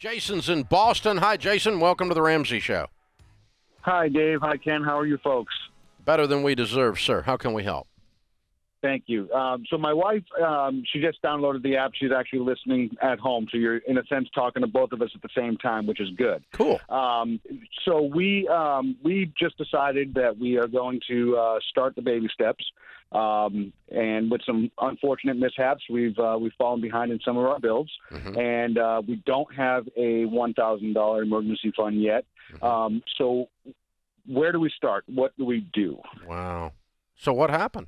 Jason's in Boston. Hi, Jason. Welcome to the Ramsey Show. Hi, Dave. Hi, Ken. How are you folks? Better than we deserve, sir. How can we help? Thank you. So my wife, she just downloaded the app. She's actually listening at home. So you're, in a sense, talking to both of us at the same time, which is good. Cool. So we just decided that we are going to start the baby steps. And with some unfortunate mishaps, we've fallen behind in some of our bills. Mm-hmm. And we don't have a $1,000 emergency fund yet. Mm-hmm. So where do we start? What do we do? Wow. So what happened?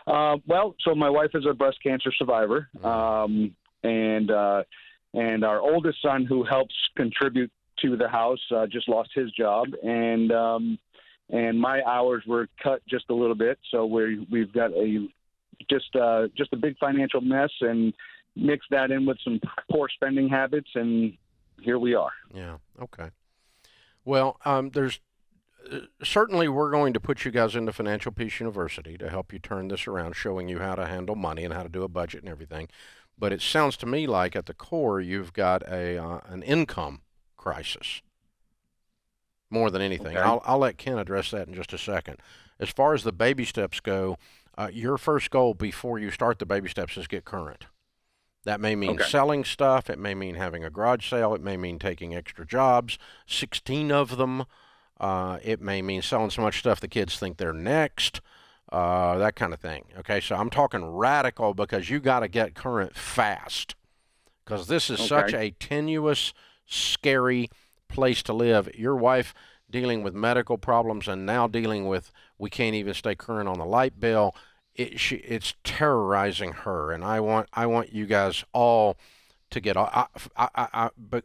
Well, so my wife is a breast cancer survivor, and our oldest son, who helps contribute to the house, just lost his job, and my hours were cut just a little bit. So we've got just a big financial mess, and mix that in with some poor spending habits, and here we are. Yeah. Okay. Well, there's. Certainly, we're going to put you guys into Financial Peace University to help you turn this around, showing you how to handle money and how to do a budget and everything. But it sounds to me like at the core, you've got an income crisis more than anything. Okay. I'll let Ken address that in just a second. As far as the baby steps go, your first goal before you start the baby steps is get current. That may mean selling stuff. It may mean having a garage sale. It may mean taking extra jobs, 16 of them. It may mean selling so much stuff the kids think they're next, that kind of thing. Okay, so I'm talking radical because you got to get current fast because this is such a tenuous, scary place to live. Your wife dealing with medical problems and now dealing with we can't even stay current on the light bill. It's terrorizing her, and I want you guys all to get. But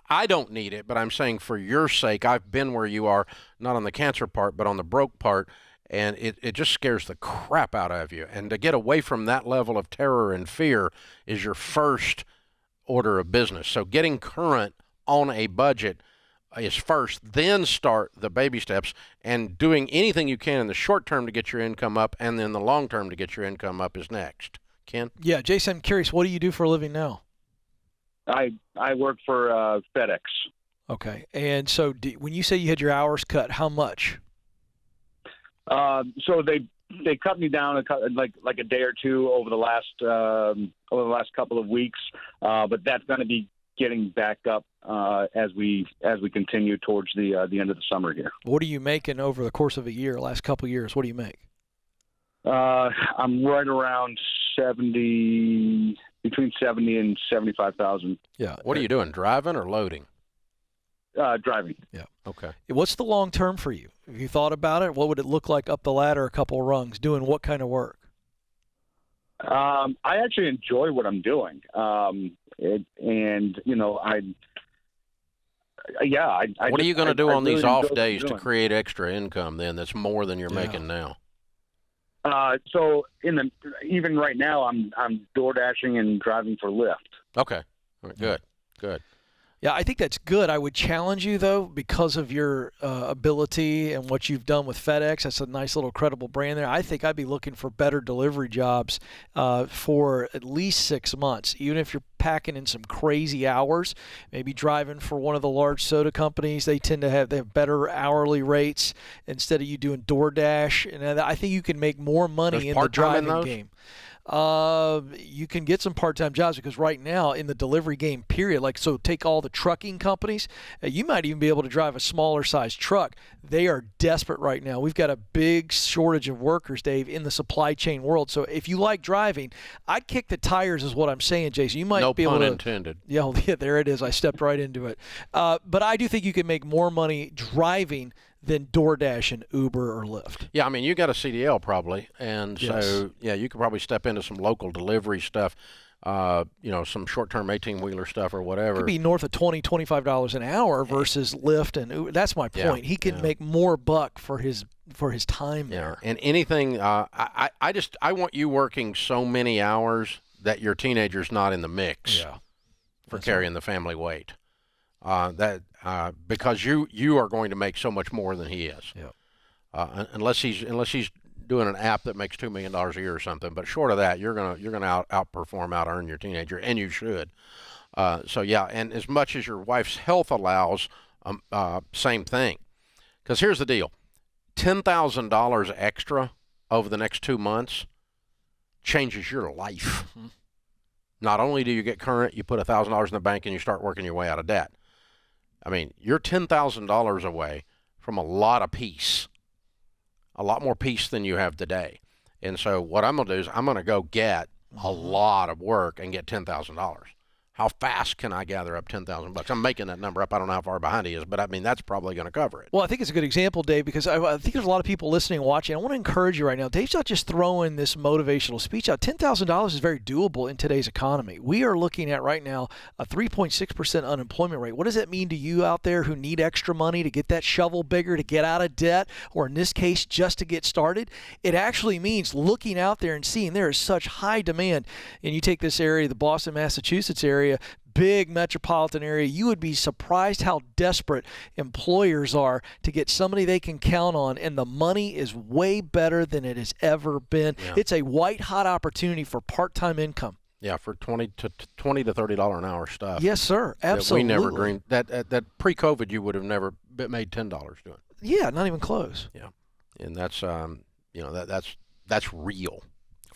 I don't need it, but I'm saying for your sake, I've been where you are, not on the cancer part, but on the broke part, and it just scares the crap out of you. And to get away from that level of terror and fear is your first order of business. So getting current on a budget is first, then start the baby steps and doing anything you can in the short term to get your income up, and then the long term to get your income up is next. Ken? Yeah, Jason, I'm curious, what do you do for a living now? I work for FedEx. Okay. And so when you say you had your hours cut, how much? So they cut me down like a day or two over the last couple of weeks, but that's going to be getting back up as we continue towards the end of the summer here. What are you making over the course of a year, last couple of years? What do you make? I'm right around between 70 and 75,000. Yeah. What are you doing? Driving or loading? Driving. Yeah. Okay. What's the long term for you? Have you thought about it? What would it look like up the ladder a couple of rungs? Doing what kind of work? I actually enjoy what I'm doing. What are you going to do on these off days to create extra income then that's more than you're making now? So even right now, I'm door dashing and driving for Lyft. Okay. All right, good. Yeah, I think that's good. I would challenge you, though, because of your ability and what you've done with FedEx. That's a nice little credible brand there. I think I'd be looking for better delivery jobs for at least 6 months, even if you're packing in some crazy hours, maybe driving for one of the large soda companies. They have better hourly rates instead of you doing DoorDash. And I think you can make more money in the driving game. You can get some part-time jobs because right now in the delivery game period, so take all the trucking companies, you might even be able to drive a smaller size truck. They are desperate right now. We've got a big shortage of workers, Dave, in the supply chain world. So if you like driving, I'd kick the tires is what I'm saying, Jason. You might be able to. No pun intended. Yeah, there it is. I stepped right into it. But I do think you can make more money driving than DoorDash and Uber or Lyft. Yeah, I mean, you got a CDL probably, and Yes. so, yeah, you could probably step into some local delivery stuff, some short-term 18-wheeler stuff or whatever. It could be north of $20, $25 an hour versus Lyft and Uber. That's my point. He can make more buck for his time there. And anything, I want you working so many hours that your teenager's not in the mix for carrying the family weight. Because you are going to make so much more than he is. Yeah. Unless he's doing an app that makes $2 million a year or something. But short of that, you're gonna outperform, out earn your teenager, and you should. So yeah, and as much as your wife's health allows, same thing. Because here's the deal: $10,000 extra over the next 2 months changes your life. Mm-hmm. Not only do you get current, you put $1,000 in the bank and you start working your way out of debt. I mean, you're $10,000 away from a lot of peace, a lot more peace than you have today. And so what I'm going to do is I'm going to go get a lot of work and get $10,000. How fast can I gather up $10,000? I'm making that number up. I don't know how far behind he is, but I mean, that's probably going to cover it. Well, I think it's a good example, Dave, because I think there's a lot of people listening and watching. I want to encourage you right now. Dave's not just throwing this motivational speech out. $10,000 is very doable in today's economy. We are looking at right now a 3.6% unemployment rate. What does that mean to you out there who need extra money to get that shovel bigger, to get out of debt, or in this case, just to get started? It actually means looking out there and seeing there is such high demand. And you take this area, the Boston, Massachusetts area, big metropolitan area, you would be surprised how desperate employers are to get somebody they can count on, and the money is way better than it has ever been. Yeah. It's a white-hot opportunity for part-time income. Yeah, for $20 to $30 an hour stuff. Yes, sir. Absolutely. We never dreamed that pre-COVID you would have never made $10 doing. Yeah, not even close. Yeah, and that's that's real.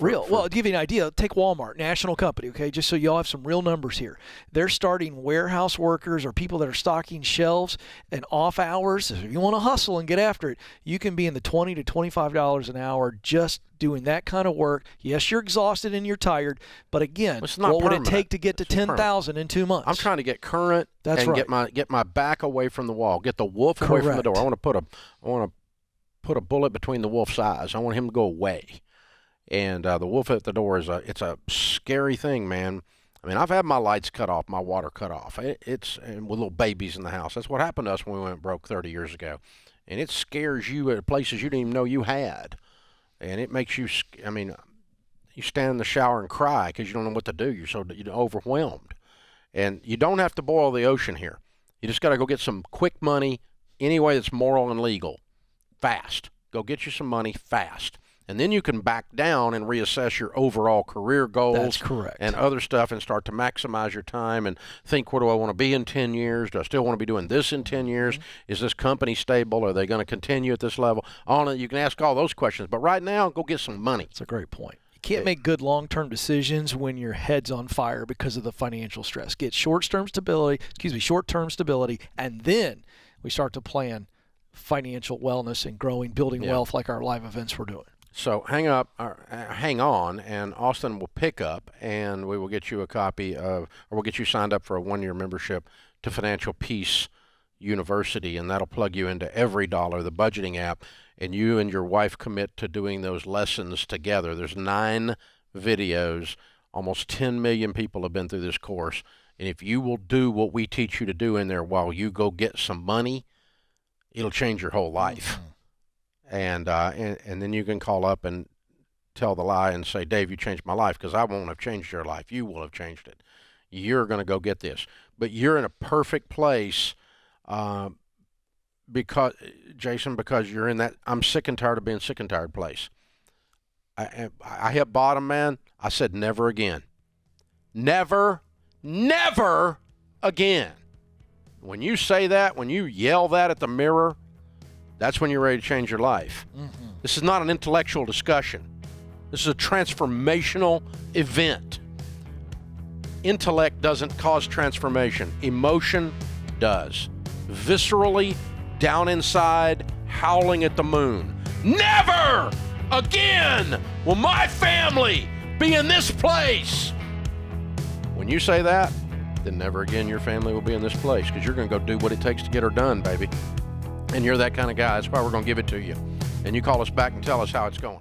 Well, to give you an idea, take Walmart, national company, okay, just so y'all have some real numbers here. They're starting warehouse workers or people that are stocking shelves and off hours. If you want to hustle and get after it, you can be in the $20 to $25 an hour just doing that kind of work. Yes, you're exhausted and you're tired, but again, what would it take to get to 10,000 in 2 months? I'm trying to get current. That's and right. get my back away from the wall, get the wolf away from the door. I want to put a bullet between the wolf's eyes. I want him to go away. And the wolf at the door it's a scary thing, man. I mean, I've had my lights cut off, my water cut off. It's with little babies in the house. That's what happened to us when we went broke 30 years ago. And it scares you at places you didn't even know you had. And it makes you, I mean, you stand in the shower and cry because you don't know what to do. You're overwhelmed. And you don't have to boil the ocean here. You just got to go get some quick money any way that's moral and legal, fast. Go get you some money fast. And then you can back down and reassess your overall career goals. That's correct. And other stuff, and start to maximize your time and think, where do I want to be in 10 years? Do I still want to be doing this in 10 years? Mm-hmm. Is this company stable? Are they going to continue at this level? You can ask all those questions. But right now, go get some money. That's a great point. You can't make good long-term decisions when your head's on fire because of the financial stress. Get short-term stability, and then we start to plan financial wellness and building wealth like our live events we're doing. So hang on, and Austin will pick up, and we will get you a copy or we'll get you signed up for a 1-year membership to Financial Peace University, and that'll plug you into Every Dollar, the budgeting app, and you and your wife commit to doing those lessons together. There's 9 videos. Almost 10 million people have been through this course, and if you will do what we teach you to do in there while you go get some money, it'll change your whole life. Mm-hmm. And then you can call up and tell the lie and say, Dave, you changed my life, because I won't have changed your life. You will have changed it. You're going to go get this. But you're in a perfect place because you're in that I'm sick and tired of being sick and tired place. I hit bottom, man. I said never again. Never again. When you say that, when you yell that at the mirror, that's when you're ready to change your life. Mm-hmm. This is not an intellectual discussion. This is a transformational event. Intellect doesn't cause transformation. Emotion does. Viscerally, down inside, howling at the moon. Never again will my family be in this place. When you say that, then never again your family will be in this place, because you're going to go do what it takes to get her done, baby. And you're that kind of guy. That's why we're going to give it to you. And you call us back and tell us how it's going.